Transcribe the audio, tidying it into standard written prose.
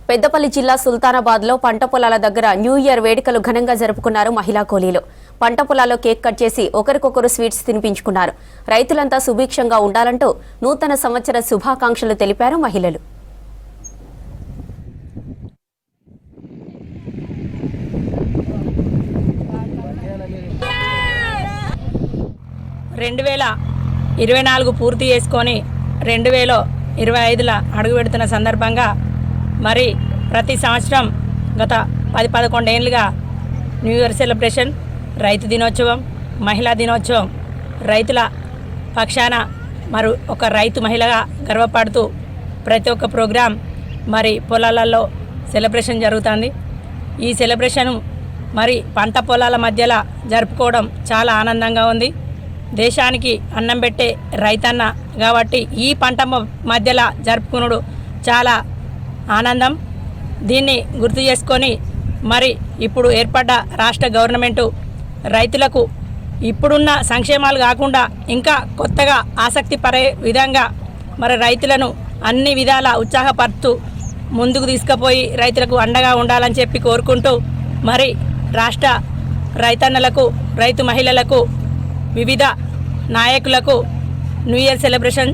పెద్దపల్లి జిల్లా సుల్తానాబాద్లో పంట పొలాల దగ్గర న్యూ ఇయర్ వేడుకలు ఘనంగా జరుపుకున్నారు మహిళా కూలీలు. పంట పొలాల్లో కేక్ కట్ చేసి ఒకరికొకరు స్వీట్స్ తినిపించుకున్నారు. రైతులంతా సుభిక్షంగా ఉండాలంటూ నూతన సంవత్సర శుభాకాంక్షలు తెలిపారు మహిళలు. పూర్తి చేసుకొని 2025 అడుగు పెడుతున్న సందర్భంగా మరి ప్రతి సంవత్సరం గత 10-11 ఏళ్ళుగా న్యూ ఇయర్ సెలబ్రేషన్, రైతు దినోత్సవం, మహిళా దినోత్సవం, రైతుల పక్షాన మరి ఒక రైతు మహిళగా గర్వపడుతూ ప్రతి ఒక్క ప్రోగ్రాం మరి పొలాలలో సెలబ్రేషన్ జరుగుతుంది. ఈ సెలబ్రేషన్ మరి పంట పొలాల మధ్యలో జరుపుకోవడం చాలా ఆనందంగా ఉంది. దేశానికి అన్నం పెట్టే రైతన్న కాబట్టి ఈ పంట మధ్యలో జరుపుకునుడు చాలా ఆనందం. దీన్ని గుర్తు చేసుకొని మరి ఇప్పుడు ఏర్పడ్డ రాష్ట్ర గవర్నమెంటు రైతులకు ఇప్పుడున్న సంక్షేమాలు కాకుండా ఇంకా కొత్తగా ఆసక్తి పడే విధంగా మరి రైతులను అన్ని విధాల ఉత్సాహపరుస్తూ ముందుకు తీసుకుపోయి రైతులకు అండగా ఉండాలని చెప్పి కోరుకుంటూ మరి రాష్ట్ర రైతన్నలకు, రైతు మహిళలకు, వివిధ నాయకులకు న్యూ ఇయర్ సెలబ్రేషన్